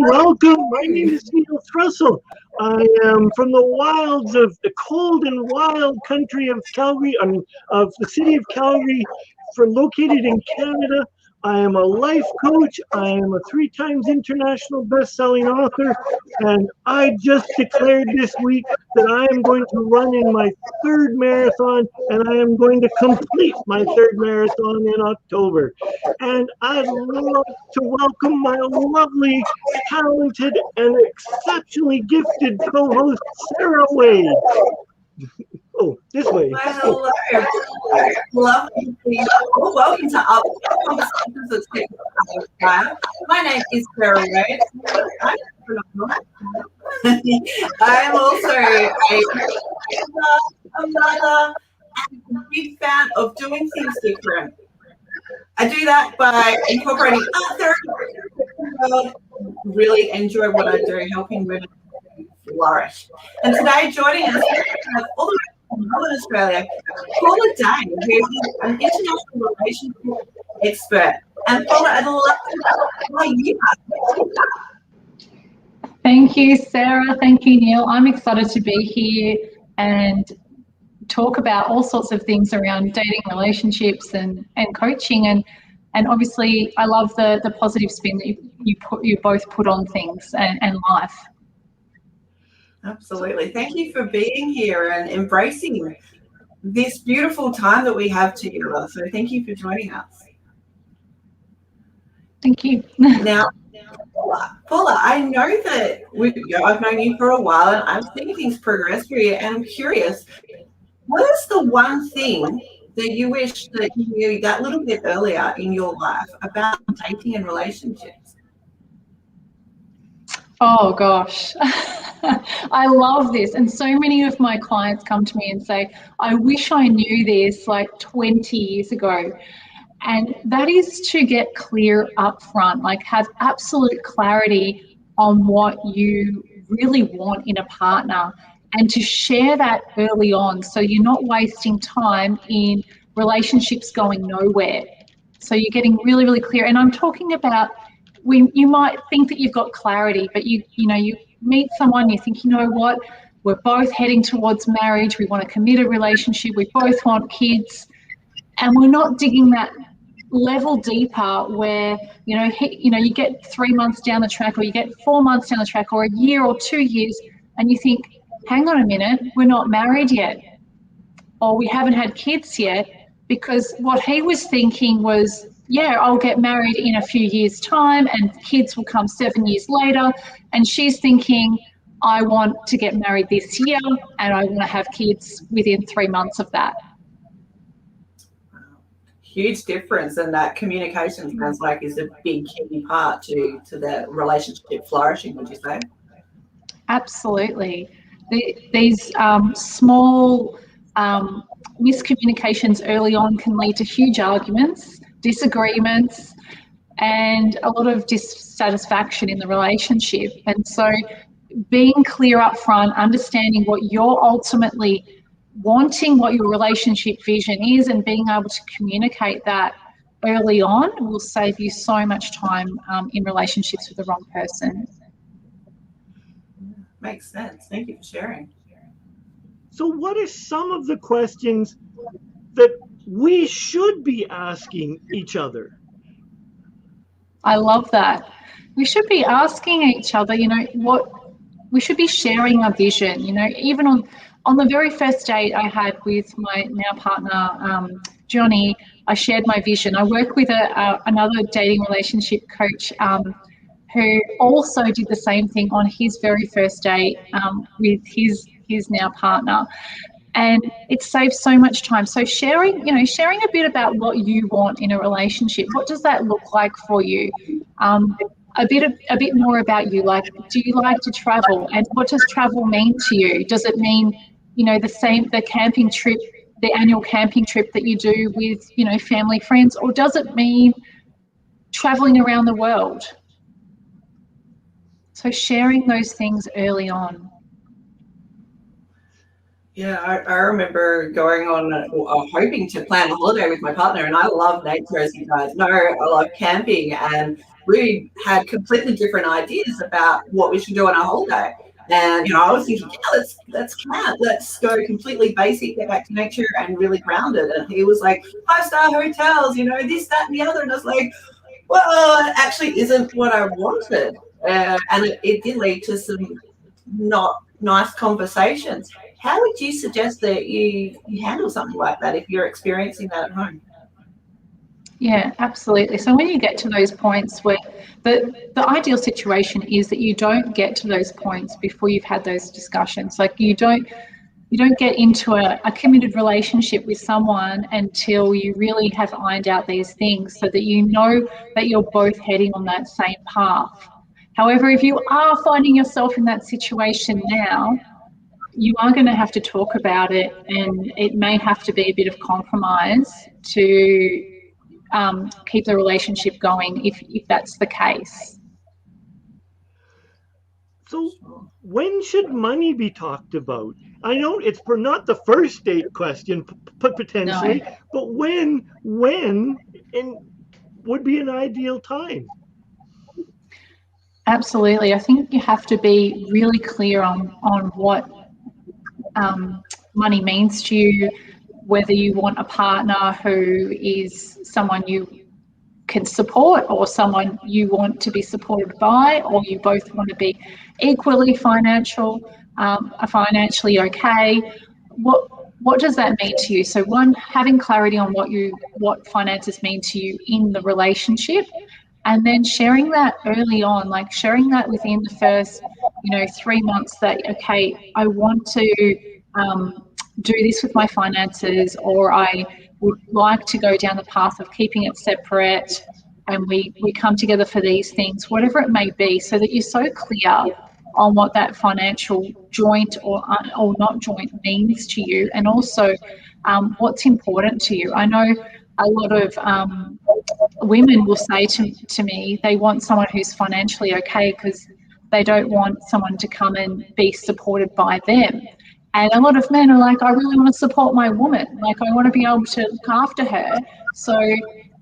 welcome. My name is Neil Thrussell. I am from the wilds of the cold and wild country of Calgary, of the city of Calgary, located in Canada. I am a life coach. I am a 3 times international best-selling author, and I just declared this week that I am going to run in my 3rd marathon, and I am going to complete my 3rd marathon in October. And I'd love to welcome my lovely, talented, and exceptionally gifted co-host, Sarah Wade. Oh, this way. Well, hello. Lovely to see you. Welcome to Uplift Conversations with Technology. My name is Sarah Wade. I'm also a mother and a big fan of doing things different. I do that by incorporating art therapy. Really enjoy what I do, helping women flourish. And today, joining us, we have all the way from Northern Australia, Paula Day, who is an international relationship expert. And Paula, I'd love to know why you are. Thank you, Sarah. Thank you, Neil. I'm excited to be here and talk about all sorts of things around dating, relationships, and coaching. And obviously, I love the positive spin that you both put on things and life. Absolutely. Thank you for being here and embracing this beautiful time that we have together. So thank you for joining us. Thank you. Now, Paula, I know that I've known you for a while and I've seen things progress for you, and I'm curious, what is the one thing that you wish that you knew that little bit earlier in your life about dating and relationships? Oh gosh, I love this. And so many of my clients come to me and say, I wish I knew this like 20 years ago. And that is to get clear up front, like have absolute clarity on what you really want in a partner, and to share that early on so you're not wasting time in relationships going nowhere. So you're getting really, really clear. And I'm talking about when you might think that you've got clarity, but you meet someone, you think, you know what, we're both heading towards marriage, we want a committed relationship, we both want kids, and we're not digging that level deeper where you get 3 months down the track, or you get 4 months down the track, or a year or 2 years, and you think, hang on a minute, we're not married yet, or we haven't had kids yet, because what he was thinking was, yeah, I'll get married in a few years' time and kids will come 7 years later, and she's thinking, I want to get married this year and I want to have kids within 3 months of that. Huge difference, and that communication sounds like is a big key part to the relationship flourishing, would you say? Absolutely. These small miscommunications early on can lead to huge arguments, disagreements, and a lot of dissatisfaction in the relationship. And so being clear up front, understanding what you're ultimately wanting, what your relationship vision is, and being able to communicate that early on will save you so much time in relationships with the wrong person. Makes sense. Thank you for sharing. So what are some of the questions that we should be asking each other? I love that. We should be asking each other, what we should be sharing our vision. Even on the very first date I had with my now partner, Johnny, I shared my vision. I work with another dating relationship coach who also did the same thing on his very first date with his now partner. And it saves so much time. So sharing a bit about what you want in a relationship. What does that look like for you? A bit more about you. Like, do you like to travel? And what does travel mean to you? Does it mean, the camping trip, the annual camping trip that you do with, family, friends, or does it mean traveling around the world? So sharing those things early on. Yeah, I remember going on hoping to plan a holiday with my partner, and I love nature, as you guys know. I love camping, and we had completely different ideas about what we should do on our holiday. And I was thinking, yeah, let's camp, let's go completely basic, get back to nature, and really grounded. And he was like, 5-star hotels, this, that, and the other. And I was like, well, it actually isn't what I wanted, and it did lead to some not nice conversations. How would you suggest that you handle something like that if you're experiencing that at home? Yeah, absolutely. So when you get to those points where the ideal situation is that you don't get to those points before you've had those discussions. Like you don't get into a committed relationship with someone until you really have ironed out these things so that you know that you're both heading on that same path. However, if you are finding yourself in that situation now, you are going to have to talk about it, and it may have to be a bit of compromise to keep the relationship going if that's the case. So when should money be talked about? I know it's for not the first date question, No, potentially, but when, and would be an ideal time. absolutely. I think you have to be really clear on what money means to you, whether you want a partner who is someone you can support or someone you want to be supported by, or you both want to be equally financially okay. What does that mean to you? So one, having clarity on what finances mean to you in the relationship, and then sharing that early on, like sharing that within the first 3 months, that okay, I want to do this with my finances, or I would like to go down the path of keeping it separate, and we come together for these things, whatever it may be, so that you're so clear on what that financial joint or not joint means to you, and also what's important to you. I know a lot of women will say to me they want someone who's financially okay because they don't want someone to come and be supported by them. And a lot of men are like, I really want to support my woman. Like, I want to be able to look after her. So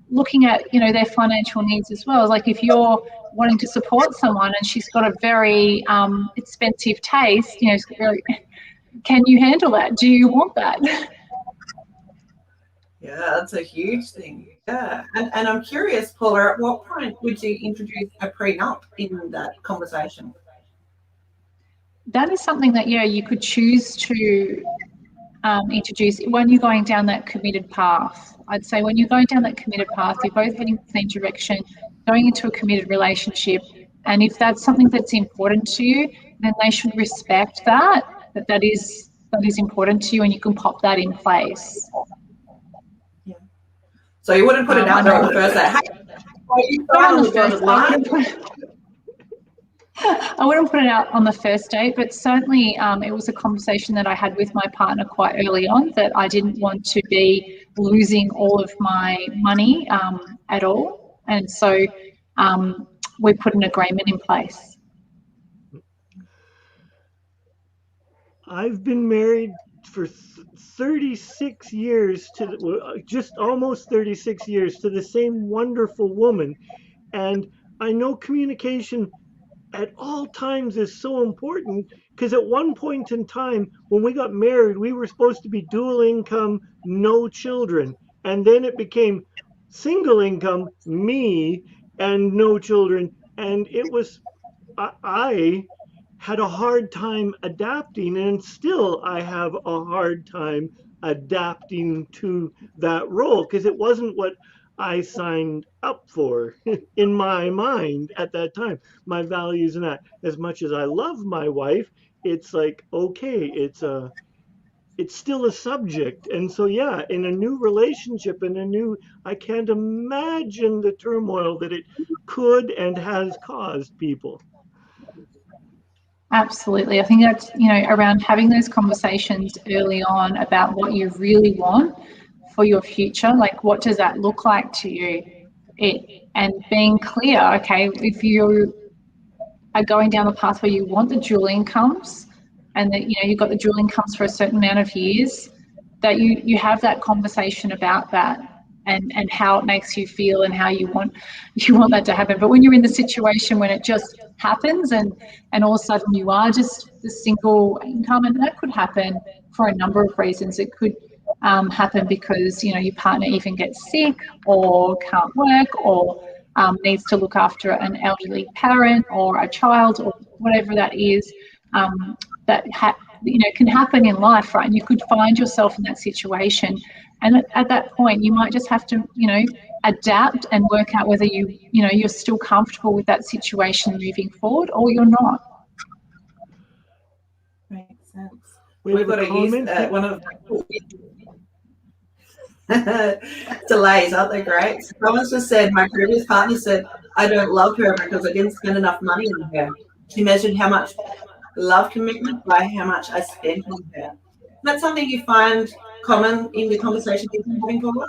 looking at, their financial needs as well. Like if you're wanting to support someone and she's got a very expensive taste, can you handle that? Do you want that? Yeah, that's a huge thing. Yeah. And I'm curious, Paula, at what point would you introduce a prenup in that conversation? That is something that, you could choose to introduce when you're going down that committed path. I'd say when you're going down that committed path, you're both heading the same direction, going into a committed relationship. And if that's something that's important to you, then they should respect that is important to you, and you can pop that in place. Yeah. So you wouldn't put it out there on the first day. Hey, are you not on on the dotted line? I wouldn't put it out on the first date, but certainly it was a conversation that I had with my partner quite early on, that I didn't want to be losing all of my money at all. And so we put an agreement in place. I've been married for 36 years just almost 36 years to the same wonderful woman, and I know communication at all times is so important, because at one point in time when we got married we were supposed to be dual income, no children, and then it became single income, me, and no children, and it was I had a hard time adapting, and still I have a hard time adapting to that role because it wasn't what I signed up for in my mind at that time. My values and that. As much as I love my wife, it's like, okay, it's still a subject. And so yeah, in a new relationship, I can't imagine the turmoil that it could and has caused people. Absolutely. I think that's, around having those conversations early on about what you really want for your future. Like, what does that look like to you? And being clear, okay, if you are going down the path where you want the dual incomes, and that, you know, you've got the dual incomes for a certain amount of years, that you have that conversation about that and how it makes you feel and how you want that to happen. But when you're in the situation when it just happens and all of a sudden you are just the single income, and that could happen for a number of reasons. It could happen because, you know, your partner even gets sick or can't work or needs to look after an elderly parent or a child or whatever that is, you know, can happen in life, right? And you could find yourself in that situation, and at that point you might just have to, you know, adapt and work out whether you're still comfortable with that situation moving forward or you're not. Makes sense. We've got to use one of delays, aren't they great? Someone's just said, my previous partner said, I don't love her because I didn't spend enough money on her. She measured how much love commitment by how much I spent on her. Is that something you find common in the conversation you've been having, Paula?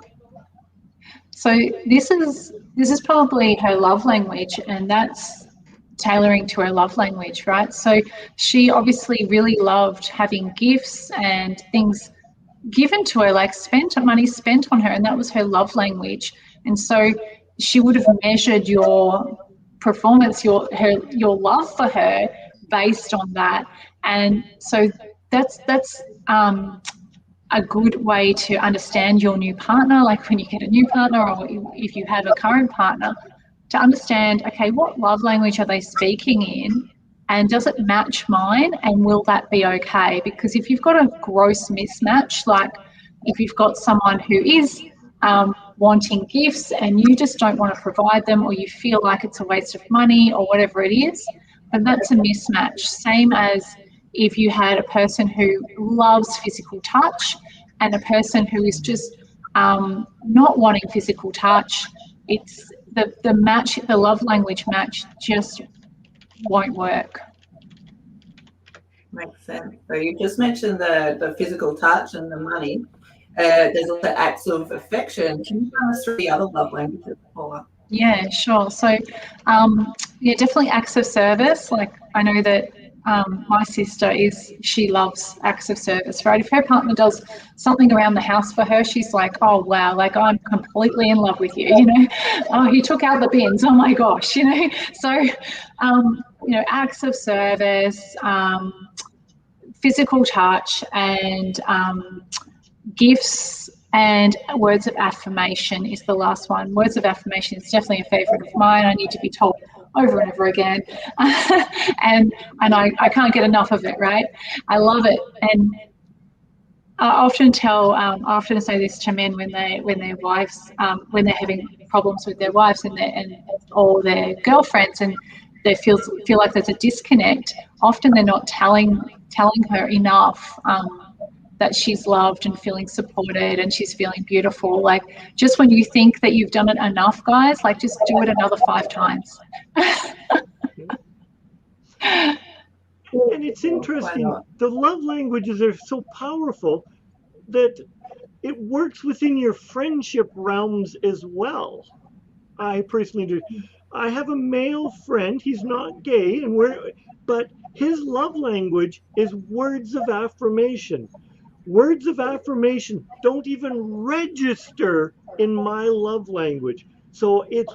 So this is probably her love language, and that's tailoring to her love language, right? So she obviously really loved having gifts and things given to her, like money spent on her, and that was her love language. And so she would have measured your performance, your love for her based on that. And so that's a good way to understand your new partner, like when you get a new partner or if you have a current partner, to understand, okay, what love language are they speaking in, and does it match mine, and will that be okay? Because if you've got a gross mismatch, like if you've got someone who is wanting gifts and you just don't want to provide them, or you feel like it's a waste of money or whatever it is, then that's a mismatch. Same as if you had a person who loves physical touch and a person who is just not wanting physical touch, it's the match, the love language match just won't work. Makes sense. So you just mentioned the physical touch and the money. There's also acts of affection. Can you run us through the other love languages, Paula? Yeah, sure. So, yeah, definitely acts of service. Like I know that my sister she loves acts of service, right? If her partner does something around the house for her, she's like, oh, wow, like I'm completely in love with you, you know? Oh, he took out the bins, oh my gosh, you know? So, you know, acts of service, physical touch, and gifts, and words of affirmation is the last one. Words of affirmation is definitely a favourite of mine. I need to be told over and over again, and I can't get enough of it, right? I love it. And I often say this to men when their wives, when they're having problems with their wives or their girlfriends, and they feel like there's a disconnect. Often they're not telling her enough that she's loved and feeling supported and she's feeling beautiful. Like, just when you think that you've done it enough, guys, like just do it another 5 times. And it's interesting, the love languages are so powerful that it works within your friendship realms as well. I personally do. I have a male friend, he's not gay, but his love language is words of affirmation. Words of affirmation don't even register in my love language. So it's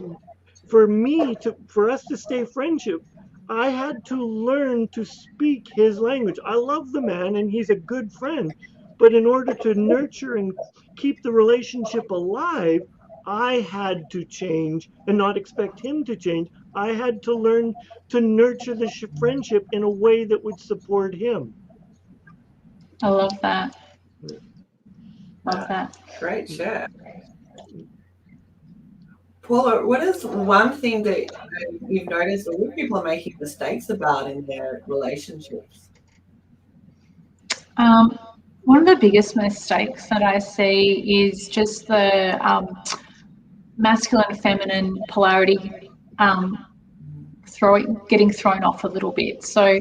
for us to stay friendship, I had to learn to speak his language. I love the man and he's a good friend, but in order to nurture and keep the relationship alive, I had to change and not expect him to change. I had to learn to nurture the friendship in a way that would support him. I love that. Love that. Great share. Paula, what is one thing that you've noticed that people are making mistakes about in their relationships? One of the biggest mistakes that I see is just the masculine and feminine polarity getting thrown off a little bit. So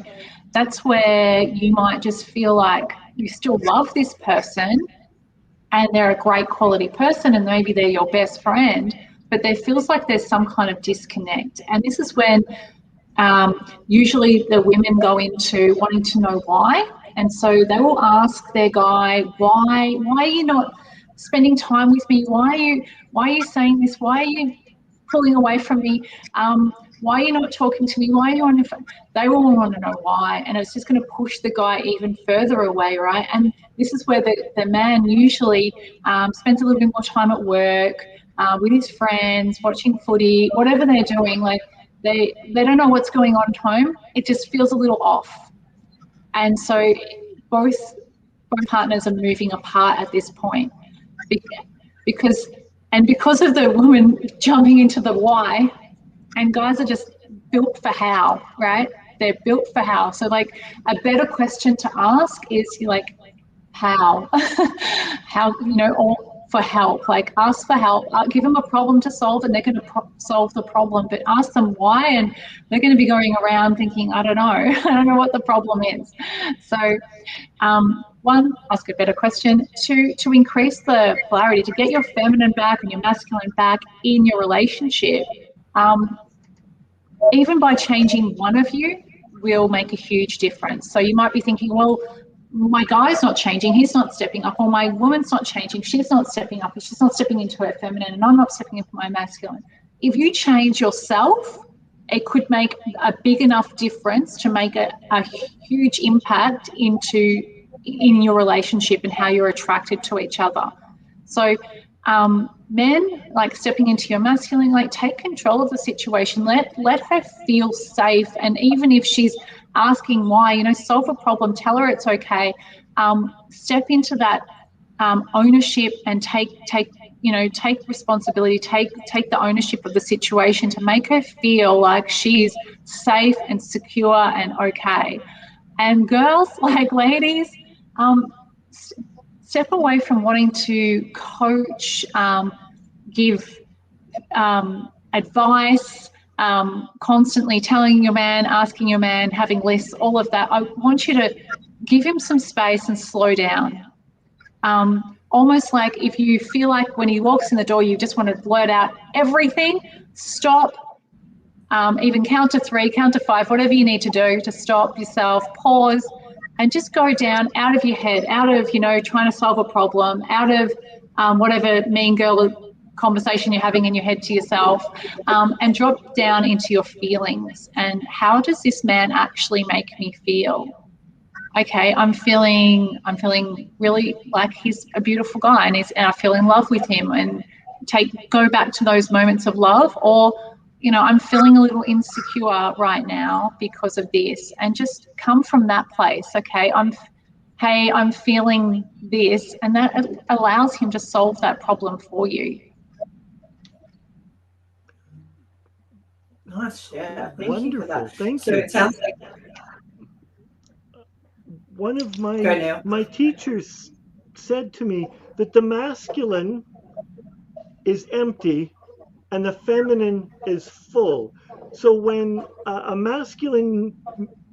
that's where you might just feel like you still love this person and they're a great quality person and maybe they're your best friend, but there feels like there's some kind of disconnect. And this is when usually the women go into wanting to know why. And so they will ask their guy, why are you not spending time with me? Why are you saying this? Why are you pulling away from me? Why are you not talking to me? Why are you on your phone? They will want to know why, and it's just going to push the guy even further away, right? And this is where the man usually spends a little bit more time at work, with his friends, watching footy, whatever they're doing. Like they don't know what's going on at home. It just feels a little off. And so both partners are moving apart at this point, because of the woman jumping into the why, and guys are just built for how, right? They're built for how. So like a better question to ask is like, how? How, or for help. Like ask for help. Give them a problem to solve, and they're going to solve the problem. But ask them why, and they're going to be going around thinking, I don't know. I don't know what the problem is. So one, ask a better question. Two, to increase the polarity, to get your feminine back and your masculine back in your relationship, even by changing one of you will make a huge difference. So you might be thinking, well, my guy's not changing, he's not stepping up, or my woman's not changing, she's not stepping up, she's not stepping into her feminine, and I'm not stepping into my masculine. If you change yourself, it could make a big enough difference to make a huge impact in your relationship and how you're attracted to each other. So men, like stepping into your masculine, like take control of the situation, let her feel safe. And even if she's asking why, solve a problem, tell her it's okay. Step into that ownership and take responsibility, take the ownership of the situation to make her feel like she's safe and secure and okay. And girls, like ladies, step away from wanting to coach, give advice, constantly telling your man, asking your man, having lists, all of that. I want you to give him some space and slow down. Almost like if you feel like when he walks in the door, you just want to blurt out everything, stop, even count to 3, count to 5, whatever you need to do to stop yourself, pause, and just go down out of your head, out of, trying to solve a problem, out of whatever mean girl conversation you're having in your head to yourself, and drop down into your feelings. And how does this man actually make me feel? Okay, I'm feeling really like he's a beautiful guy, and I feel in love with him, and go back to those moments of love. Or I'm feeling a little insecure right now because of this, and just come from that place. Okay, I'm feeling this, and that allows him to solve that problem for you. Nice, yeah. Thank Wonderful. you for that. Thank so you. It sounds like one of my teachers said to me that the masculine is empty and the feminine is full. So when a masculine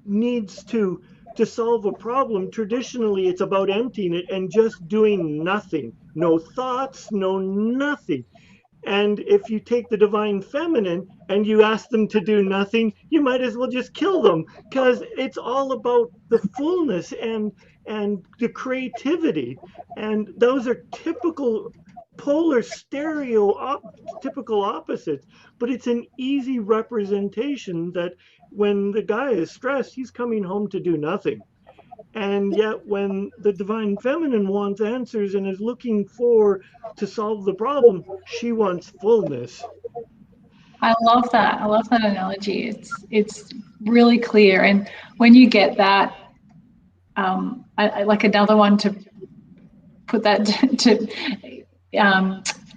needs to solve a problem, traditionally it's about emptying it and just doing nothing. No thoughts, no nothing. And if you take the divine feminine and you ask them to do nothing, you might as well just kill them, because it's all about the fullness and the creativity. And those are typical polar typical opposites, but it's an easy representation that when the guy is stressed, he's coming home to do nothing. And yet when the divine feminine wants answers and is looking to solve the problem, she wants fullness. I love that. I love that analogy. It's really clear. And when you get that, I like another one to put that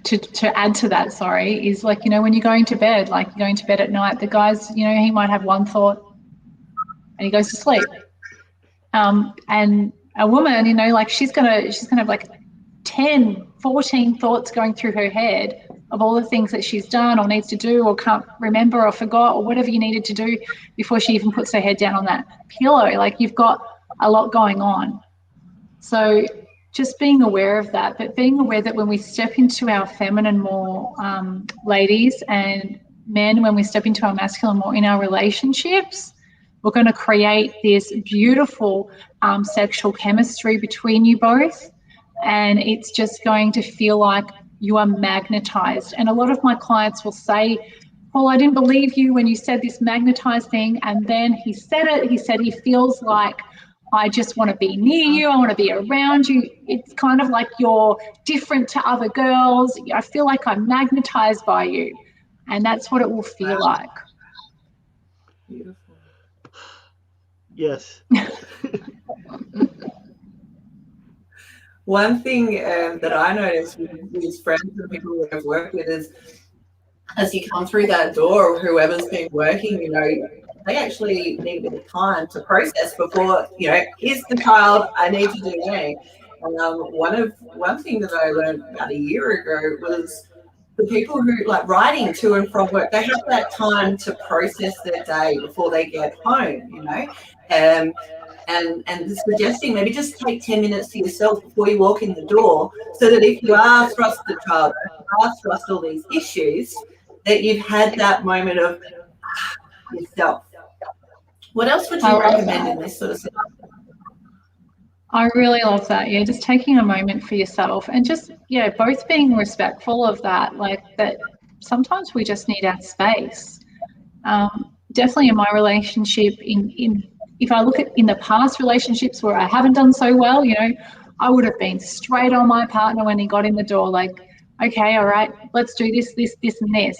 to add to that, sorry, is like, when you're going to bed, at night, the guy's, he might have one thought and he goes to sleep. And a woman, like she's gonna have like 10, 14 thoughts going through her head of all the things that she's done or needs to do or can't remember or forgot or whatever you needed to do before she even puts her head down on that pillow. Like you've got a lot going on. So just being aware of that, but being aware that when we step into our feminine more, ladies, and men, when we step into our masculine more in our relationships, We're going to create this beautiful sexual chemistry between you both, and it's just going to feel like you are magnetized. And a lot of my clients will say, Paul, I didn't believe you when you said this magnetized thing, and then he said it. He said he feels like I just want to be near you. I want to be around you. It's kind of like you're different to other girls. I feel like I'm magnetized by you. And that's what it will feel like. Beautiful. Yes. One thing that I noticed with friends and people that I've worked with is, as you come through that door, whoever's been working, you know, they actually need a bit of time to process before, you know, here's the child, I need to do A. And one thing that I learned about a year ago was the people who like riding to and from work, they have that time to process their day before they get home, you know. And suggesting maybe just take 10 minutes to yourself before you walk in the door, so that if you are thrust the child, if you are thrust all these issues, that you've had that moment of yourself. What else would you recommend in this sort of situation? I really love that. Yeah, just taking a moment for yourself and just, yeah, both being respectful of that, like that sometimes we just need our space. Definitely in my relationship, if I look at in the past relationships where I haven't done so well, you know, I would have been straight on my partner when he got in the door, like, okay, all right, let's do this, and this.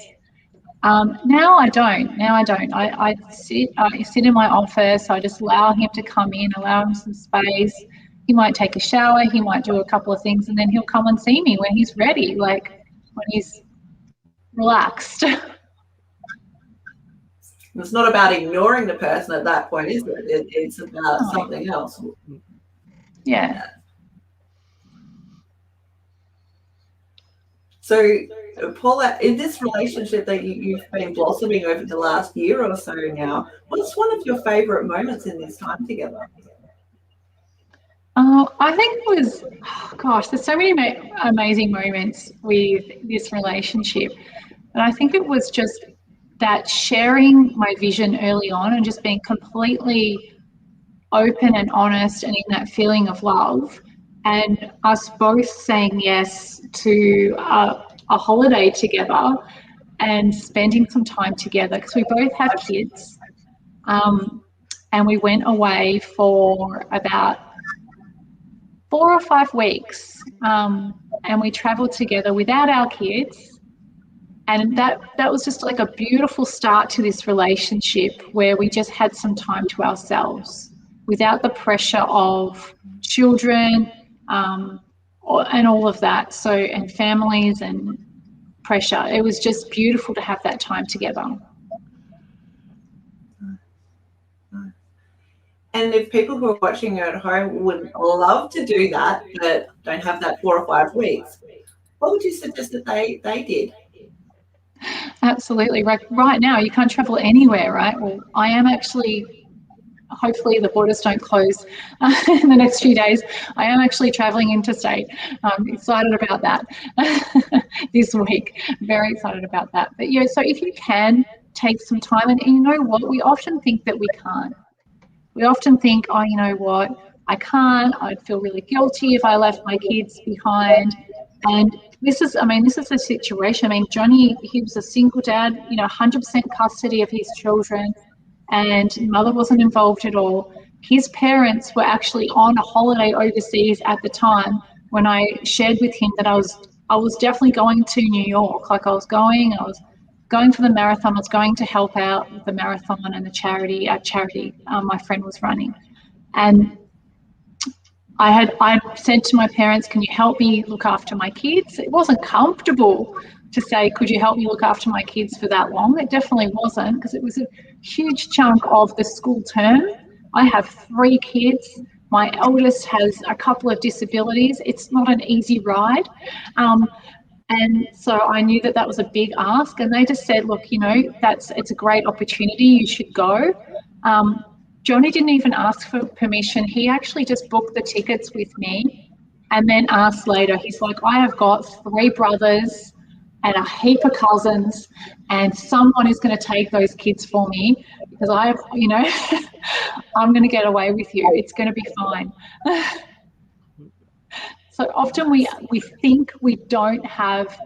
Now I don't. I sit in my office. I just allow him to come in, allow him some space. He might take a shower. He might do a couple of things, and then he'll come and see me when he's ready, like when he's relaxed. It's not about ignoring the person at that point, is it? It's about something else. Yeah. So, Paula, in this relationship that you've been blossoming over the last year or so now, what's one of your favourite moments in this time together? I think it was, gosh, there's so many amazing moments with this relationship. And I think it was just that sharing my vision early on and just being completely open and honest and in that feeling of love, and us both saying yes to a holiday together and spending some time together, because we both have kids, and we went away for about 4 or 5 weeks, and we traveled together without our kids. And that was just like a beautiful start to this relationship, where we just had some time to ourselves without the pressure of children, and all of that. So, and families and pressure. It was just beautiful to have that time together. And if people who are watching at home would love to do that, but don't have that 4 or 5 weeks, what would you suggest that they did? Absolutely. Right now, you can't travel anywhere, right? Well, I am actually, hopefully the borders don't close in the next few days. I am actually traveling interstate. I'm excited about that this week. Very excited about that. But yeah, so if you can take some time, and you know what, we often think that we can't. We often think, oh, you know what, I can't. I'd feel really guilty if I left my kids behind. And this is the situation. I mean, Johnny, he was a single dad, you know, 100% custody of his children, and mother wasn't involved at all. His parents were actually on a holiday overseas at the time when I shared with him that I was definitely going to New York. Like I was going for the marathon. I was going to help out with the marathon and the charity my friend was running. And I said to my parents, can you help me look after my kids? It wasn't comfortable to say, could you help me look after my kids for that long? It definitely wasn't, because it was a huge chunk of the school term. I have 3 kids. My eldest has a couple of disabilities. It's not an easy ride. And so I knew that was a big ask, and they just said, look, you know, it's a great opportunity, you should go. Johnny didn't even ask for permission. He actually just booked the tickets with me and then asked later. He's like, I have got 3 brothers and a heap of cousins, and someone is going to take those kids for me because I'm going to get away with you. It's going to be fine. So often we think we don't have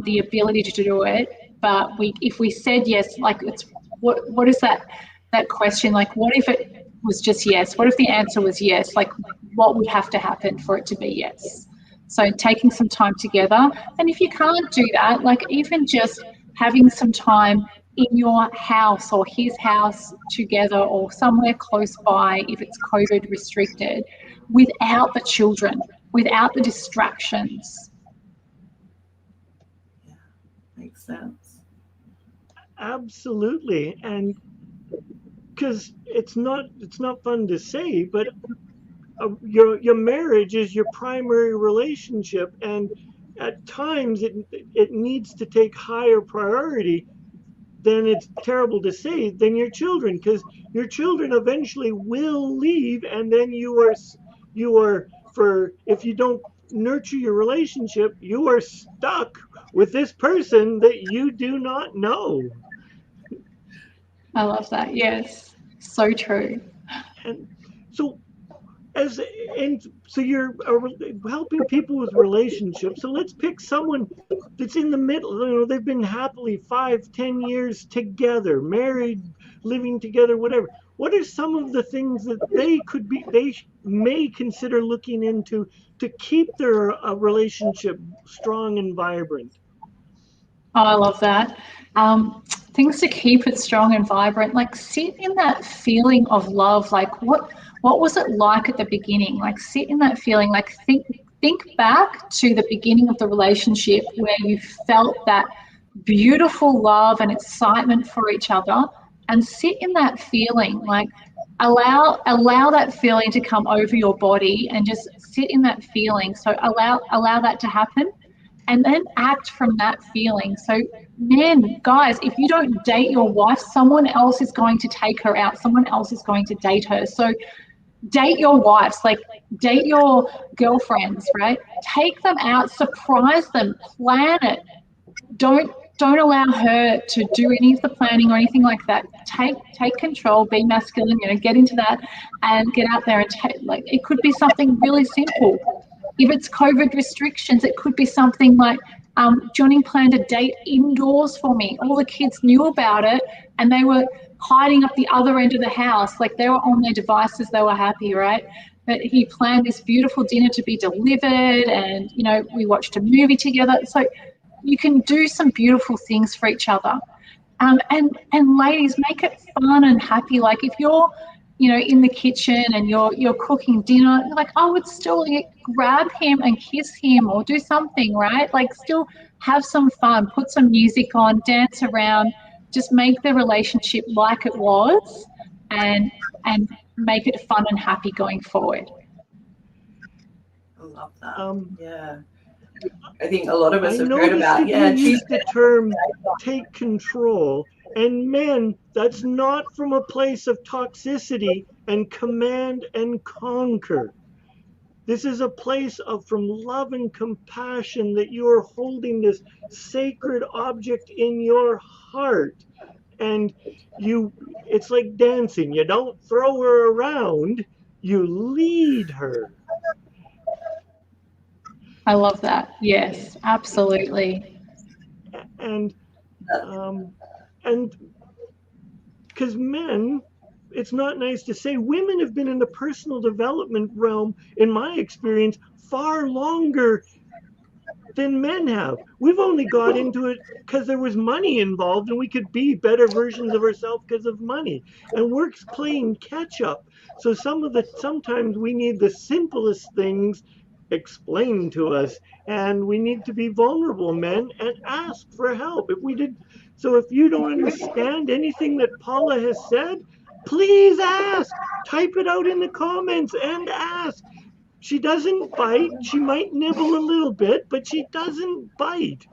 the ability to do it, but if we said yes, like it's what is that question? Like, what if it was just yes? What if the answer was yes? Like, what would have to happen for it to be yes? So taking some time together, and if you can't do that, like even just having some time in your house or his house together or somewhere close by if it's COVID restricted, without the children, without the distractions. Yeah, makes sense. Absolutely. And because it's not fun to say, but your marriage is your primary relationship, and at times it needs to take higher priority than, it's terrible to say, than your children, because your children eventually will leave, and then you are for if you don't nurture your relationship, you are stuck with this person that you do not know. I love that. Yes, so true. And so as and so you're helping people with relationships, so let's pick someone that's in the middle. They've been happily 5-10 years together, married, living together, whatever. What are some of the things that they may consider looking into to keep their relationship strong and vibrant? Oh, I love that. Things to keep it strong and vibrant, like sit in that feeling of love. Like what was it like at the beginning? Like sit in that feeling. Like think back to the beginning of the relationship where you felt that beautiful love and excitement for each other, and sit in that feeling. Like allow that feeling to come over your body and just sit in that feeling. So allow that to happen, and then act from that feeling. So men, guys, if you don't date your wife, someone else is going to take her out. Someone else is going to date her. So date your wives, like date your girlfriends, right? Take them out, surprise them, plan it. Don't allow her to do any of the planning or anything like that. Take control, be masculine, get into that and get out there and like it could be something really simple. If it's COVID restrictions, it could be something like, Johnny planned a date indoors for me. All the kids knew about it and they were hiding up the other end of the house. Like they were on their devices, they were happy, right? But he planned this beautiful dinner to be delivered and, we watched a movie together. So you can do some beautiful things for each other. And ladies, make it fun and happy. Like if you're, in the kitchen and you're cooking dinner, like I would still grab him and kiss him or do something, right? Like still have some fun, put some music on, dance around, just make the relationship like it was, and make it fun and happy going forward. I love that. Um, Yeah. I think a lot of us I have heard noticed about, that you used the term take control. And men, that's not from a place of toxicity and command and conquer. This is a place from love and compassion, that you are holding this sacred object in your heart. And it's like dancing. You don't throw her around, you lead her. I love that. Yes, absolutely. And um, and because men, it's not nice to say, women have been in the personal development realm, in my experience, far longer than men have. We've only got into it because there was money involved and we could be better versions of ourselves because of money. And we're playing catch up. So sometimes we need the simplest things explained to us, and we need to be vulnerable, men, and ask for help. If you don't understand anything that Paula has said, please ask. Type it out in the comments and ask. She doesn't bite. She might nibble a little bit, but she doesn't bite.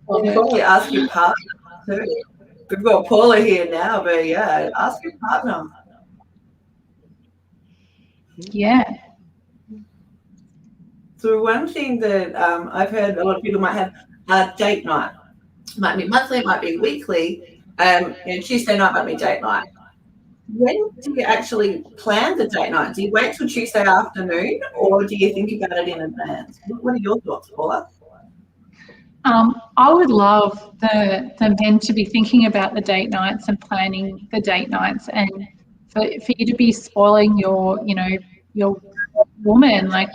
Well, probably ask your partner too. We've got Paula here now, but yeah, ask your partner. Yeah. So one thing that I've heard a lot of people might have a date night. Might be monthly, it might be weekly. Tuesday night might be date night. When do you actually plan the date night? Do you wait till Tuesday afternoon, or do you think about it in advance? What are your thoughts, Paula? I would love the men to be thinking about the date nights and planning the date nights, and for you to be spoiling your woman, like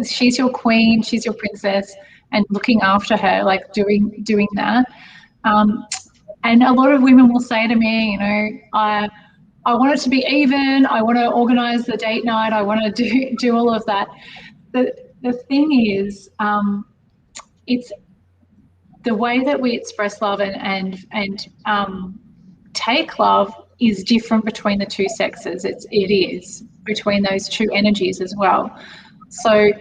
she's your queen, she's your princess, and looking after her, like doing that. And a lot of women will say to me, I want it to be even. I want to organise the date night. I want to do all of that. The thing is, it's the way that we express love and take love is different between the two sexes. It is between those two energies as well. So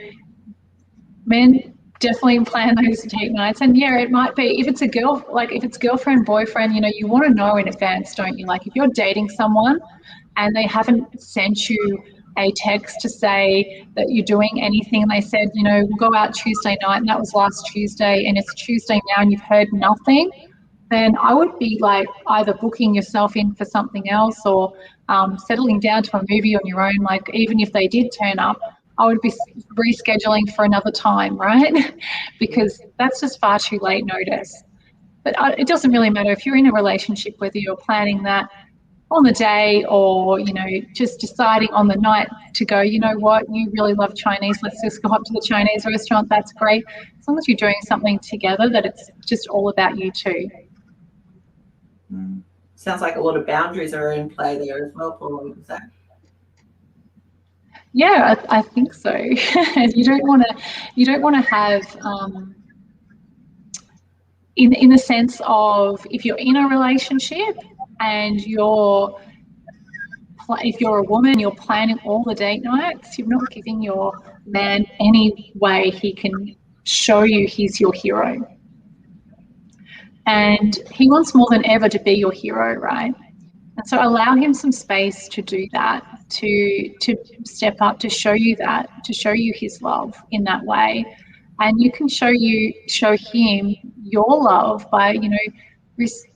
men definitely plan those date nights, and yeah, it might be if it's girlfriend boyfriend, you want to know in advance, don't you? Like if you're dating someone and they haven't sent you a text to say that you're doing anything, and they said, we'll go out Tuesday night, and that was last Tuesday, and it's Tuesday now and you've heard nothing, then I would be like either booking yourself in for something else or settling down to a movie on your own. Like even if they did turn up, I would be rescheduling for another time, right? Because that's just far too late notice. But it doesn't really matter if you're in a relationship, whether you're planning that on the day or, just deciding on the night to go, you know what, you really love Chinese, let's just go up to the Chinese restaurant, that's great. As long as you're doing something together that it's just all about you two. Sounds like a lot of boundaries are in play there as well, Paul. Yeah, I think so. You don't want to have in the sense of if you're in a relationship and if you're a woman, you're planning all the date nights, you're not giving your man any way he can show you he's your hero. And he wants more than ever to be your hero, right? And so allow him some space to do that, to step up, to show you his love in that way. And you can show him your love by,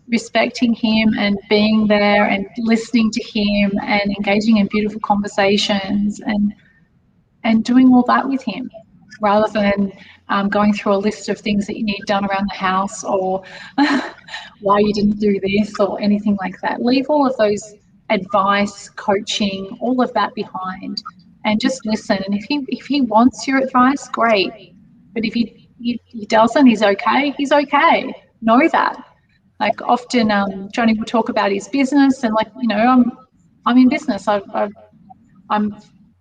respecting him and being there and listening to him and engaging in beautiful conversations and doing all that with him, rather than going through a list of things that you need done around the house or why you didn't do this or anything like that. Leave all of those advice, coaching, all of that behind and just listen. And if he wants your advice, great. But if he doesn't, he's okay. He's okay. Know that. Like often Johnny will talk about his business and like, I'm in business. I'm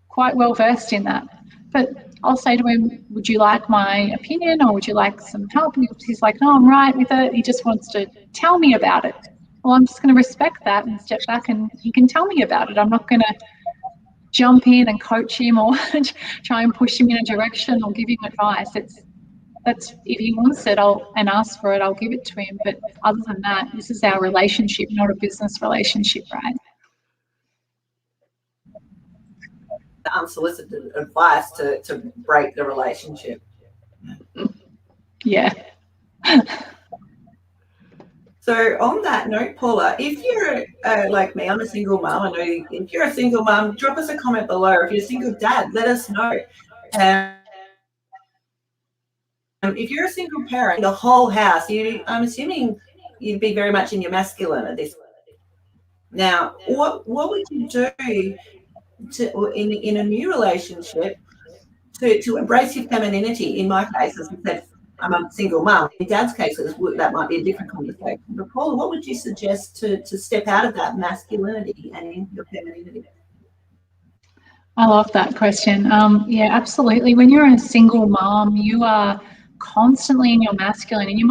quite well versed in that. But I'll say to him, would you like my opinion or would you like some help? And he's like, no, I'm right with it. He just wants to tell me about it. Well, I'm just going to respect that and step back and he can tell me about it. I'm not going to jump in and coach him or try and push him in a direction or give him advice. That's if he wants it and asks for it, I'll give it to him. But other than that, this is our relationship, not a business relationship, right? Unsolicited advice to break the relationship. Yeah. So on that note, Paula, if you're like me, I'm a single mum. I know if you're a single mum, drop us a comment below. If you're a single dad, let us know. If you're a single parent, the whole house, I'm assuming you'd be very much in your masculine at this point. Now, what would you do in a new relationship to embrace your femininity? In my case, as I said, I'm a single mum. In Dad's case, that might be a different conversation. But Paula, what would you suggest to step out of that masculinity and into your femininity? I love that question. Yeah, absolutely. When you're a single mom, you are constantly in your masculine, and you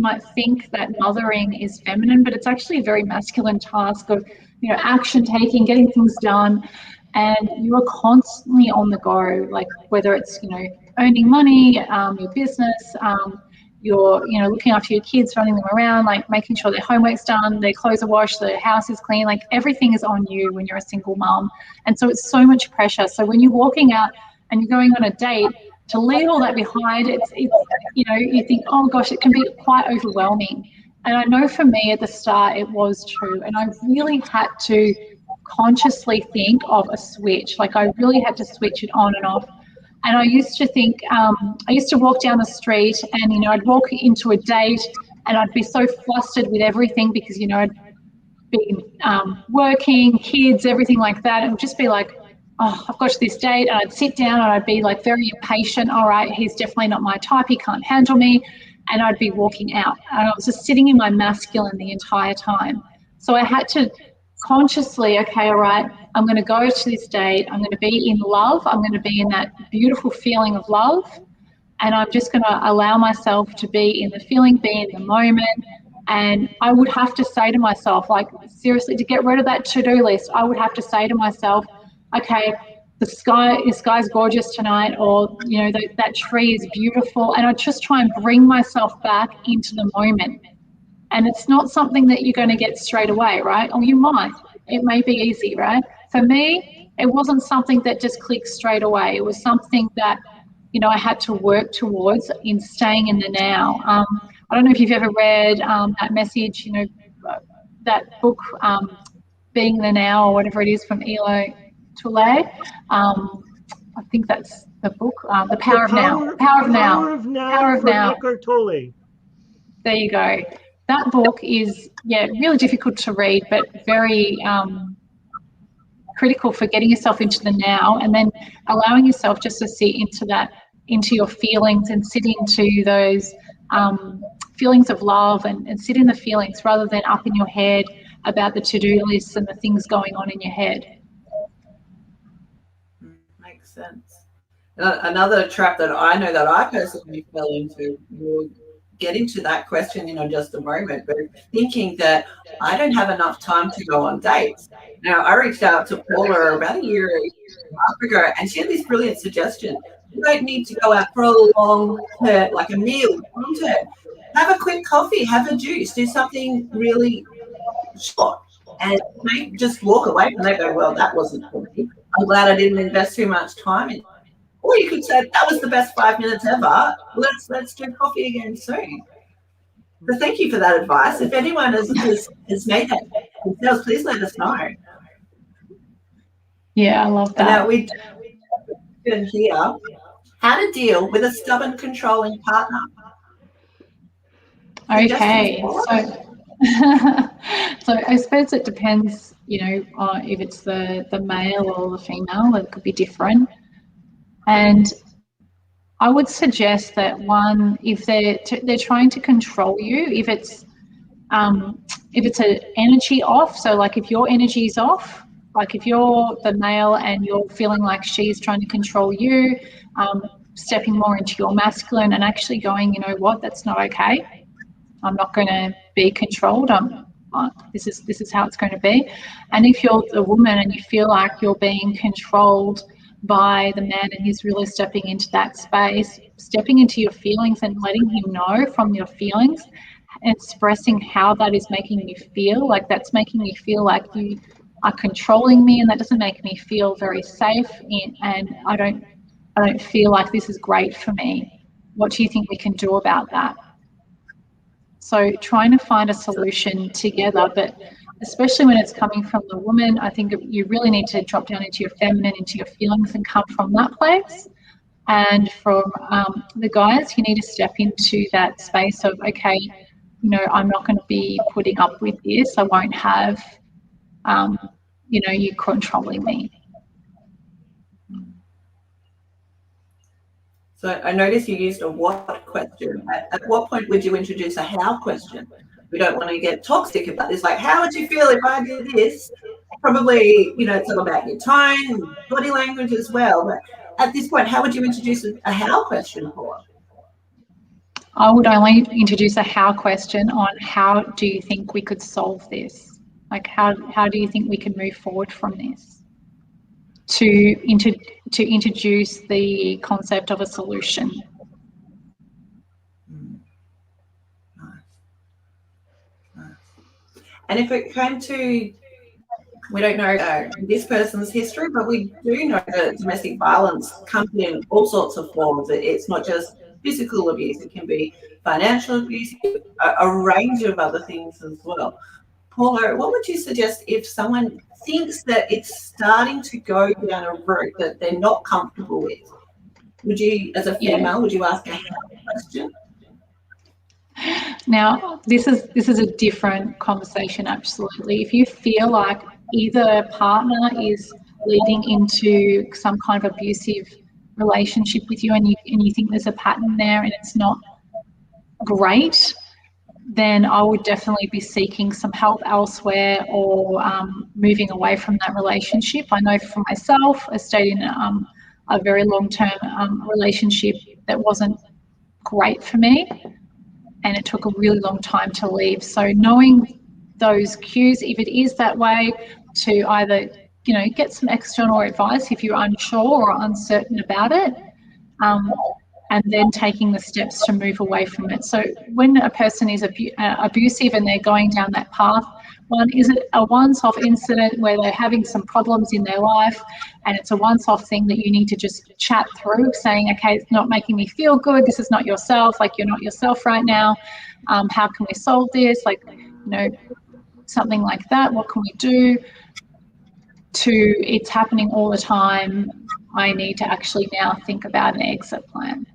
might think that mothering is feminine, but it's actually a very masculine task of action taking, getting things done, and you are constantly on the go. Like whether it's earning money, your business, you're looking after your kids, running them around, like making sure their homework's done, their clothes are washed, their house is clean, like everything is on you when you're a single mom. And so it's so much pressure. So when you're walking out and you're going on a date, to leave all that behind, it's you know, you think, oh gosh, it can be quite overwhelming. And I know for me at the start it was true, and I really had to consciously think of a switch. Like I really had to switch it on and off. And I used to think, I used to walk down the street and, you know, I'd walk into a date and I'd be so flustered with everything because, you know, I'd been working, kids, everything like that. It would just be like, oh, I've got to this date, and I'd sit down and I'd be like very impatient. All right, he's definitely not my type. He can't handle me. And I'd be walking out. And I was just sitting in my masculine the entire time. So I had to consciously, okay, all right, I'm going to go to this date. I'm going to be in love. I'm going to be in that beautiful feeling of love. And I'm just going to allow myself to be in the feeling, be in the moment. And I would have to say to myself, like, seriously, to get rid of that to-do list, I would have to say to myself, okay, the sky's gorgeous tonight, or, you know, that tree is beautiful. And I just try and bring myself back into the moment. And it's not something that you're going to get straight away, right? Or you might. It may be easy, right? For me, it wasn't something that just clicked straight away. It was something that, you know, I had to work towards in staying in the now. I don't know if you've ever read that message, you know, that book, Being the Now, or whatever it is, from Elo Tolle. I think that's the book, The Power of Now. Power of Now. Power of Now. Eckhart Tolle. There you go. That book is, yeah, really difficult to read, but very critical for getting yourself into the now, and then allowing yourself just to sit into that, into your feelings, and sit into those feelings of love, and sit in the feelings rather than up in your head about the to-do lists and the things going on in your head. Makes sense. Another trap that I know that I personally fell into, we'll get into that question in just a moment, but thinking that I don't have enough time to go on dates. Now, I reached out to Paula about a year and a half ago, and she had this brilliant suggestion. You don't need to go out for a long term, like a meal, long term. Have a quick coffee, have a juice, do something really short, and just walk away from that. Go, well, that wasn't for me. I'm glad I didn't invest too much time in it. Or you could say, that was the best 5 minutes ever. Let's do coffee again soon. So thank you for that advice. If anyone has made that themselves, please let us know. Yeah, I love that. Now we can hear how to deal with a stubborn, controlling partner. Okay, so I suppose it depends, you know, if it's the male or the female, it could be different. And I would suggest that, one, if they're trying to control you, if it's an energy off, so like if your energy is off, like if you're the male and you're feeling like she's trying to control you, stepping more into your masculine and actually going, you know what, that's not okay. I'm not going to be controlled. This is how it's going to be. And if you're the woman and you feel like you're being controlled by the man and he's really stepping into that space, stepping into your feelings and letting him know from your feelings, expressing how that is making you feel, like that's making me feel like you are controlling me, and that doesn't make me feel very safe, and I don't feel like this is great for me. What do you think we can do about that? So trying to find a solution together, but especially when it's coming from the woman, I think you really need to drop down into your feminine, into your feelings, and come from that place. And from the guys, you need to step into that space of, okay, you know, I'm not going to be putting up with this. I won't have, you know, you controlling me. So I noticed you used a what question. At what point would you introduce a how question? We don't want to get toxic about this. Like, how would you feel if I did this? Probably, you know, it's all about your tone, body language as well. But at this point, how would you introduce a how question for? I would only introduce a how question on how do you think we could solve this? Like, how do you think we can move forward from this? To introduce the concept of a solution. Nice. And if it came to We don't know this person's history, but we do know that domestic violence comes in all sorts of forms. It's not just physical abuse, it can be financial abuse, a range of other things as well. Paula, what would you suggest if someone thinks that it's starting to go down a route that they're not comfortable with? Would you, as a female, would you ask a question? Now, this is a different conversation, absolutely. If you feel like either partner is leading into some kind of abusive relationship with you, and you think there's a pattern there and it's not great, then I would definitely be seeking some help elsewhere or moving away from that relationship. I know for myself, I stayed in a very long-term relationship that wasn't great for me, and it took a really long time to leave. So knowing those cues, if it is that way, to either, you know, get some external advice if you're unsure or uncertain about it, and then taking the steps to move away from it. So when a person is abusive and they're going down that path, one, is it a once-off incident where they're having some problems in their life and it's a once-off thing that you need to just chat through, saying, okay, it's not making me feel good, this is not yourself, like you're not yourself right now, how can we solve this, like, you know, something like that, what can we do, to it's happening all the time, I need to actually now think about an exit plan.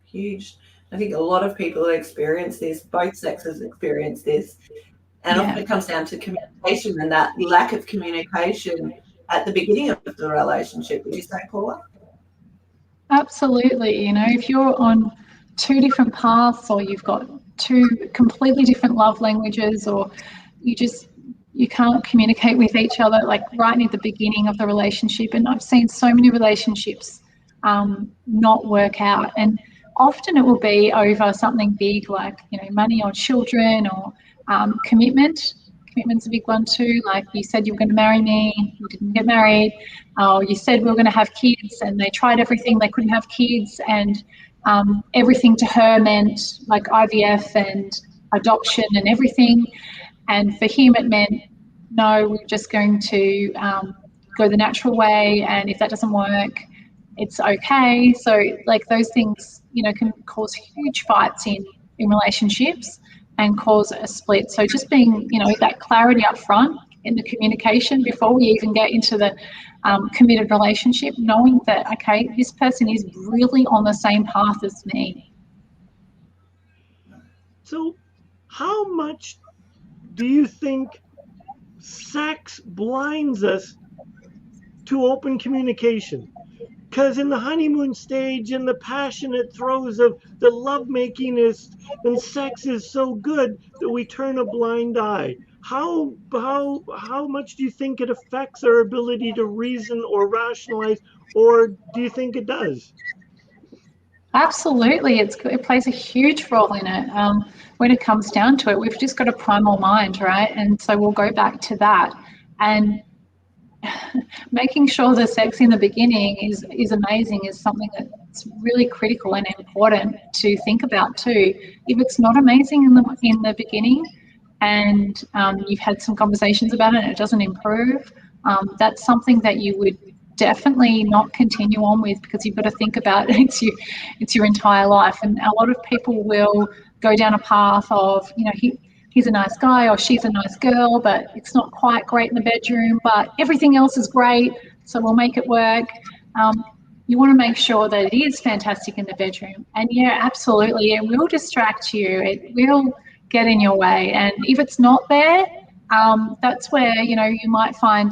Huge. I think a lot of people experience this, both sexes experience this, and often it comes down to communication and that lack of communication at the beginning of the relationship. Would you say, Paula? Absolutely. You know, if you're on two different paths, or you've got two completely different love languages, or you can't communicate with each other, like right near the beginning of the relationship. And I've seen so many relationships not work out, and often it will be over something big, like, you know, money or children, or commitment. Commitment's a big one too. Like, you said you were going to marry me, you didn't get married. Or you said we were going to have kids, and they tried everything, they couldn't have kids, and everything to her meant like IVF and adoption and everything. And for him it meant, no, we're just going to go the natural way, and if that doesn't work, it's okay. So like those things, you know, can cause huge fights in relationships and cause a split. So just being, you know, that clarity up front in the communication before we even get into the committed relationship, knowing that, okay, this person is really on the same path as me. So how much do you think sex blinds us to open communication? Because in the honeymoon stage, in the passionate throes of the lovemaking, and sex is so good that we turn a blind eye. How much do you think it affects our ability to reason or rationalize, or do you think it does? Absolutely, it plays a huge role in it. When it comes down to it, we've just got a primal mind, right? And so we'll go back to that. And making sure the sex in the beginning is amazing is something that's really critical and important to think about too. If it's not amazing in the beginning, and you've had some conversations about it and it doesn't improve, that's something that you would definitely not continue on with, because you've got to think about it's your entire life. And a lot of people will go down a path of, you know, he's a nice guy or she's a nice girl, but it's not quite great in the bedroom, but everything else is great, so we'll make it work. You want to make sure that it is fantastic in the bedroom. And yeah, absolutely, it will distract you. It will get in your way. And if it's not there, that's where, you know, you might find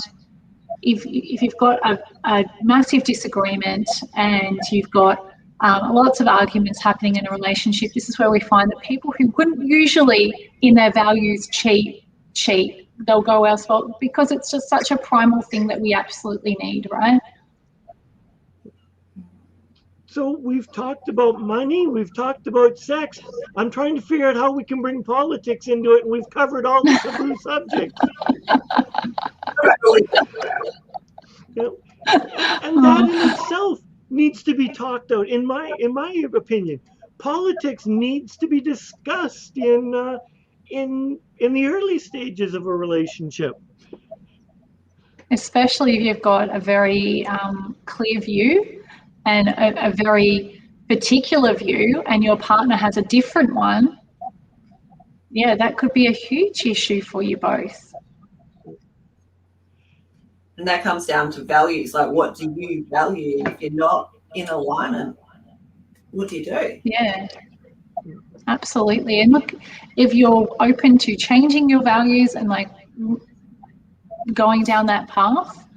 if you've got a massive disagreement and you've got lots of arguments happening in a relationship, this is where we find that people who wouldn't usually in their values cheat, they'll go elsewhere, because it's just such a primal thing that we absolutely need, right? So we've talked about money, we've talked about sex. I'm trying to figure out how we can bring politics into it, and we've covered all the taboo subjects. And that in itself needs to be talked out. In my opinion, politics needs to be discussed in the early stages of a relationship. Especially if you've got a very clear view and a very particular view, and your partner has a different one. Yeah, that could be a huge issue for you both. And that comes down to values. Like, what do you value? If you're not in alignment, what do you do? Yeah, absolutely. And look, if you're open to changing your values and like going down that path,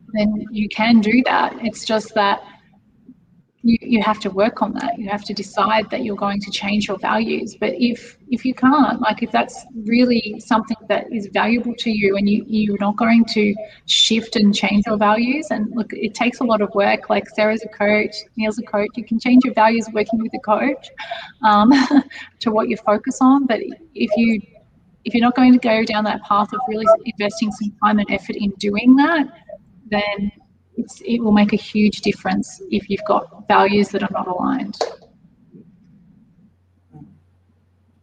then you can do that. It's just that you have to work on that. You have to decide that you're going to change your values. But if you can't, like if that's really something that is valuable to you and you're not going to shift and change your values, and look, it takes a lot of work. Like Sarah's a coach, Neil's a coach. You can change your values working with a coach to what you focus on. But if you're not going to go down that path of really investing some time and effort in doing that, then it will make a huge difference if you've got values that are not aligned.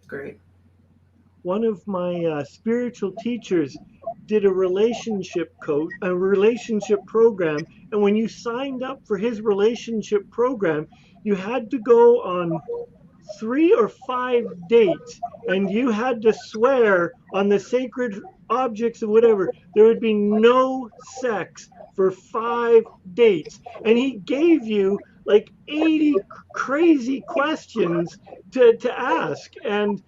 Great. One of my spiritual teachers did a relationship program, and when you signed up for his relationship program, you had to go on 3 or 5 dates, and you had to swear on the sacred objects or whatever there would be no sex for 5 dates. And he gave you like 80 crazy questions to ask. And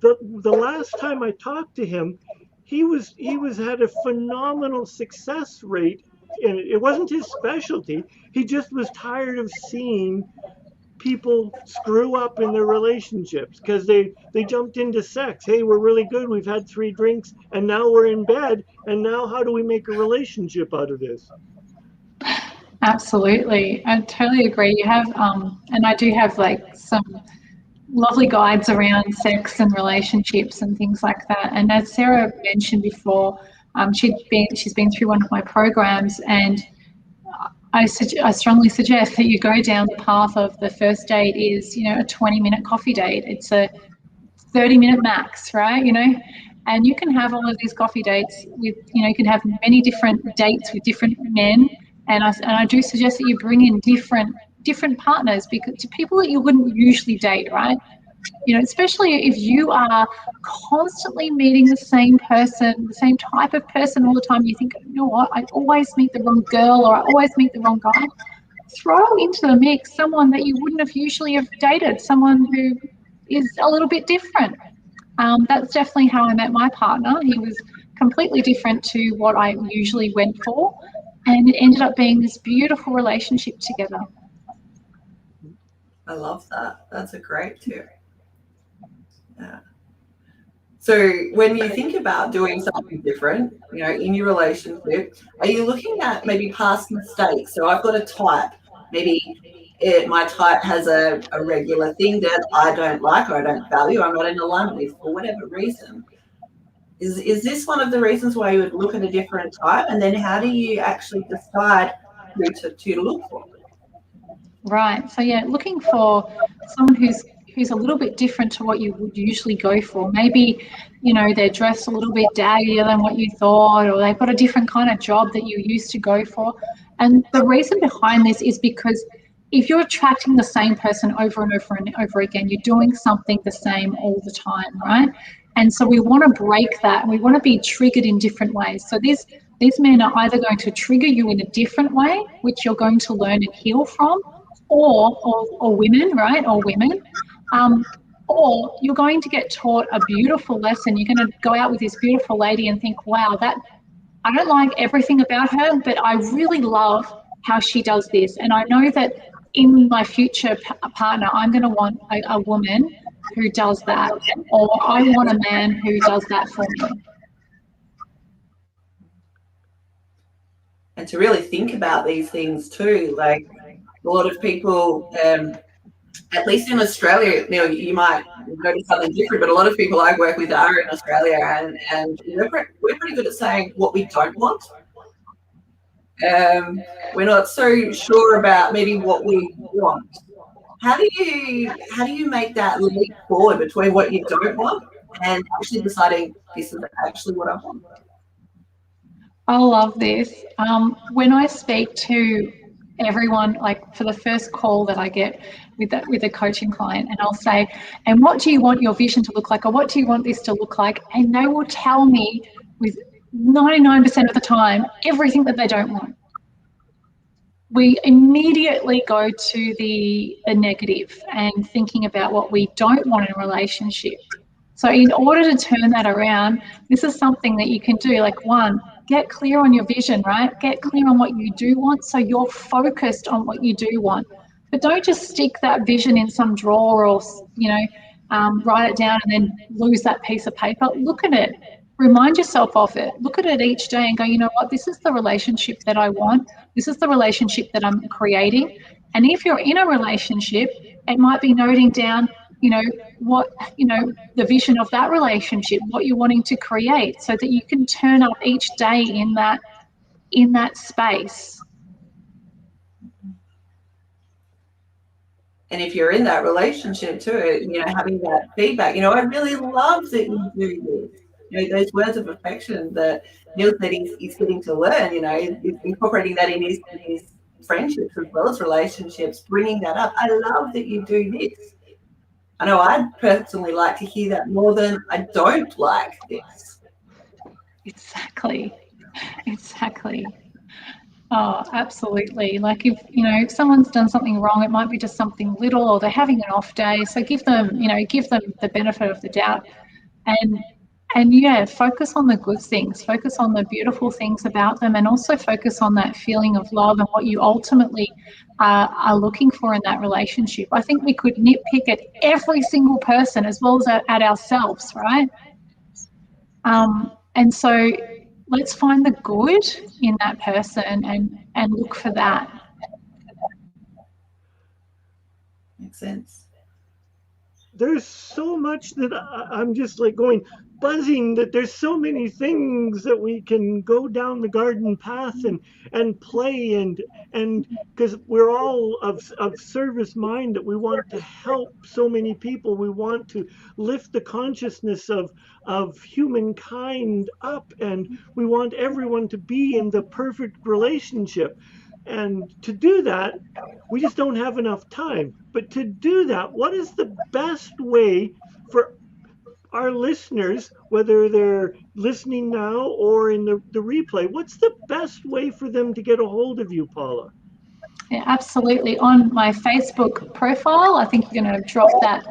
the last time I talked to him, he was had a phenomenal success rate, and it wasn't his specialty. He just was tired of seeing people screw up in their relationships because they jumped into sex. Hey, we're really good, we've had 3 drinks and now we're in bed, and now how do we make a relationship out of this? Absolutely, I totally agree. You have and I do have like some lovely guides around sex and relationships and things like that. And as Sarah mentioned before, she's been through one of my programs, and I strongly suggest that you go down the path of the first date is, a 20-minute coffee date. It's a 30-minute max, right? And you can have all of these coffee dates with, you can have many different dates with different men. And I do suggest that you bring in different partners, because to people that you wouldn't usually date, right? Especially if you are constantly meeting the same person, the same type of person all the time, you think, you know what, I always meet the wrong girl or I always meet the wrong guy. Throw into the mix someone that you wouldn't have usually have dated, someone who is a little bit different. That's definitely how I met my partner. He was completely different to what I usually went for, and it ended up being this beautiful relationship together. I love that. That's a great tip. Yeah. So when you think about doing something different, in your relationship, are you looking at maybe past mistakes? So I've got a type. Maybe my type has a regular thing that I don't like or I don't value, I'm not in alignment with for whatever reason. Is this one of the reasons why you would look at a different type? And then how do you actually decide who to look for? Right. So yeah, looking for someone who's a little bit different to what you would usually go for. Maybe, they're dressed a little bit daggier than what you thought, or they've got a different kind of job that you used to go for. And the reason behind this is because if you're attracting the same person over and over and over again, you're doing something the same all the time, right? And so we want to break that. We want to be triggered in different ways. So these men are either going to trigger you in a different way, which you're going to learn and heal from, or women, right? Or women. Or you're going to get taught a beautiful lesson. You're going to go out with this beautiful lady and think, wow, I don't like everything about her, but I really love how she does this. And I know that in my future partner, I'm going to want a woman who does that, or I want a man who does that for me. And to really think about these things too, like a lot of people, at least in Australia, you might notice something different, but a lot of people I work with are in Australia, and we're pretty good at saying what we don't want. We're not so sure about maybe what we want. How do you make that leap forward between what you don't want and actually deciding this is actually what I want? I love this. When I speak to everyone, like for the first call that I get with a coaching client, and I'll say, "And what do you want your vision to look like, or what do you want this to look like?" And they will tell me with 99% of the time everything that they don't want. We immediately go to the negative and thinking about what we don't want in a relationship. So in order to turn that around, this is something that you can do. Like, one, get clear on your vision, right? Get clear on what you do want, so you're focused on what you do want. But don't just stick that vision in some drawer, or write it down and then lose that piece of paper. Look at it. Remind yourself of it. Look at it each day and go, you know what? This is the relationship that I want. This is the relationship that I'm creating. And if you're in a relationship, it might be noting down, what, the vision of that relationship, what you're wanting to create, so that you can turn up each day in that space. And if you're in that relationship too, having that feedback, I really love that you do this. Those words of affection that Neil said he's getting to learn, he's incorporating that in his friendships as well as relationships, bringing that up. I love that you do this. I know I'd personally like to hear that more than I don't like this. Exactly. Oh, absolutely. Like if someone's done something wrong, it might be just something little, or they're having an off day. So give them the benefit of the doubt, and yeah, focus on the good things, focus on the beautiful things about them, and also focus on that feeling of love and what you ultimately are looking for in that relationship. I think we could nitpick at every single person as well as at ourselves, right? And so let's find the good in that person and look for that. Makes sense. There's so much that I'm just like going buzzing, that there's so many things that we can go down the garden path and play, and because we're all of service mind, that we want to help so many people. We want to lift the consciousness of humankind up, and we want everyone to be in the perfect relationship. And to do that, we just don't have enough time. But to do that, what is the best way for our listeners, whether they're listening now or in the replay? What's the best way for them to get a hold of you, Paula? Yeah, absolutely. On my Facebook profile, I think you're going to drop that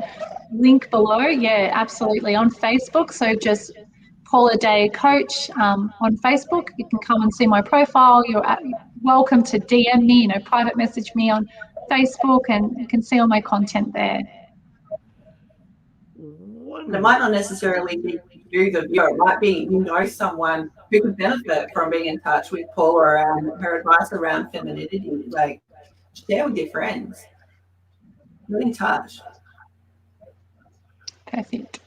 link below. Yeah, absolutely. On Facebook. So just Paula Day Coach on Facebook. You can come and see my profile. You're welcome to DM me, private message me on Facebook, and you can see all my content there. And it might not necessarily be you, the viewer. It might be someone who could benefit from being in touch with Paula and her advice around femininity. Like, share with your friends. Get in touch. Perfect.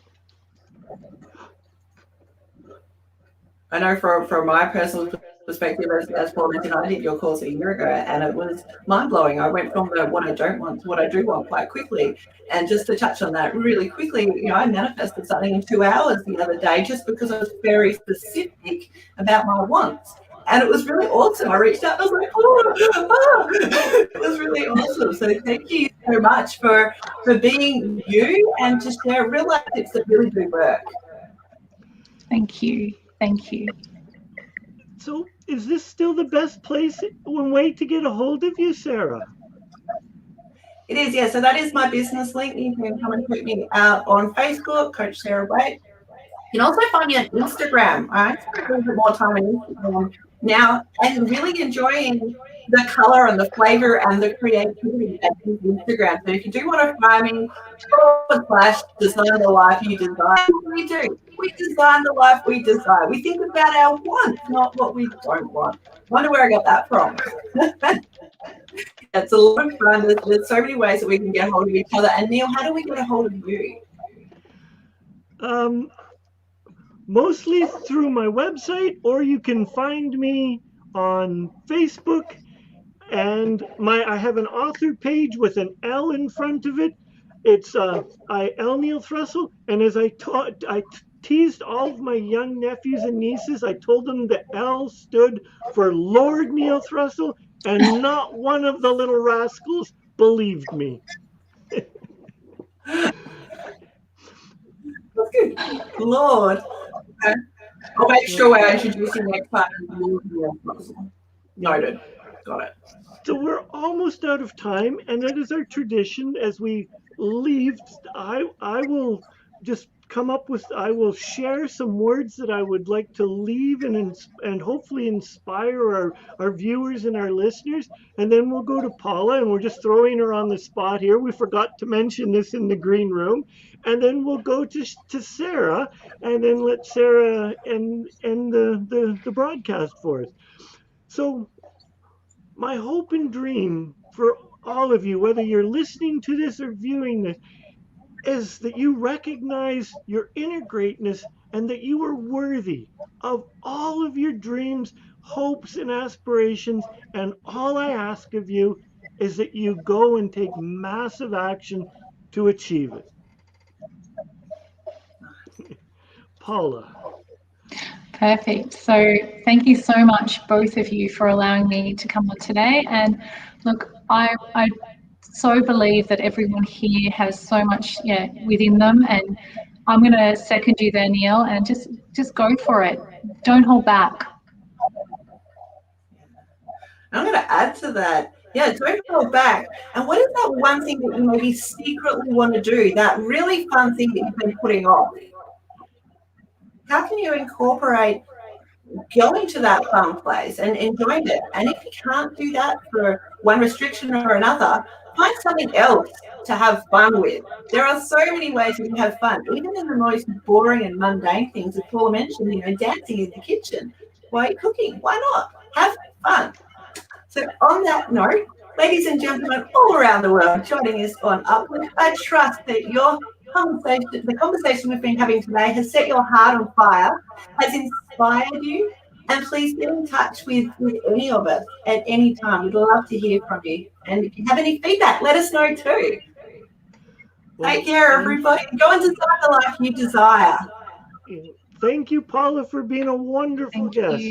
I know from my personal perspective, as Paul mentioned, I did your course a year ago, and it was mind-blowing. I went from the what I don't want to what I do want quite quickly. And just to touch on that really quickly, I manifested something in 2 hours the other day just because I was very specific about my wants. And it was really awesome. I reached out and I was like, oh. It was really awesome. So thank you so much for being you and to share real life tips that really do work. Thank you. So is this still the best place and way to get a hold of you, Sarah? It is, yeah. So that is my business link. You can come and check me out on Facebook, Coach Sarah Wade. You can also find me on Instagram. I spend a little bit more time on Instagram now and really enjoying the color and the flavor and the creativity that is Instagram. So if you do want to find me, /design the life you desire. We do. We design the life we desire. We think about our wants, not what we don't want. Wonder where I got that from. It's a lot of fun. There's so many ways that we can get a hold of each other. And Neil, how do we get a hold of you? Mostly through my website, or you can find me on Facebook And I have an author page with an L in front of it. It's I L Neil Thrussell, and as I teased all of my young nephews and nieces. I told them the L stood for Lord Neil Thrussell, and not one of the little rascals believed me. That's good. Lord. Okay. I'll make sure we're introducing next time. Noted. Got it. So we're almost out of time, and it is our tradition as we leave. I will just come up with. I will share some words that I would like to leave and hopefully inspire our viewers and our listeners, and then we'll go to Paula, and we're just throwing her on the spot here. We forgot to mention this in the green room, and then we'll go to Sarah, and then let Sarah end the broadcast for us. So my hope and dream for all of you, whether you're listening to this or viewing this, is that you recognize your inner greatness and that you are worthy of all of your dreams, hopes, and aspirations. And all I ask of you is that you go and take massive action to achieve it. Paula. Perfect. So thank you so much, both of you, for allowing me to come on today. And look, I so believe that everyone here has so much, yeah, within them. And I'm going to second you there, Neil, and just go for it. Don't hold back. I'm going to add to that. Yeah, don't hold back. And what is that one thing that you maybe secretly want to do, that really fun thing that you've been putting off? How can you incorporate going to that fun place and enjoying it? And if you can't do that for one restriction or another, find something else to have fun with. There are so many ways you can have fun, even in the most boring and mundane things, as Paula mentioned, dancing in the kitchen while you're cooking. Why not? Have fun. So on that note, ladies and gentlemen all around the world joining us on Uplift, I trust that the conversation we've been having today has set your heart on fire, has inspired you, and please get in touch with any of us at any time. We'd love to hear from you. And if you have any feedback, let us know too. Well, take care, everybody. Go and design the life you desire. Thank you, Paula, for being a wonderful guest.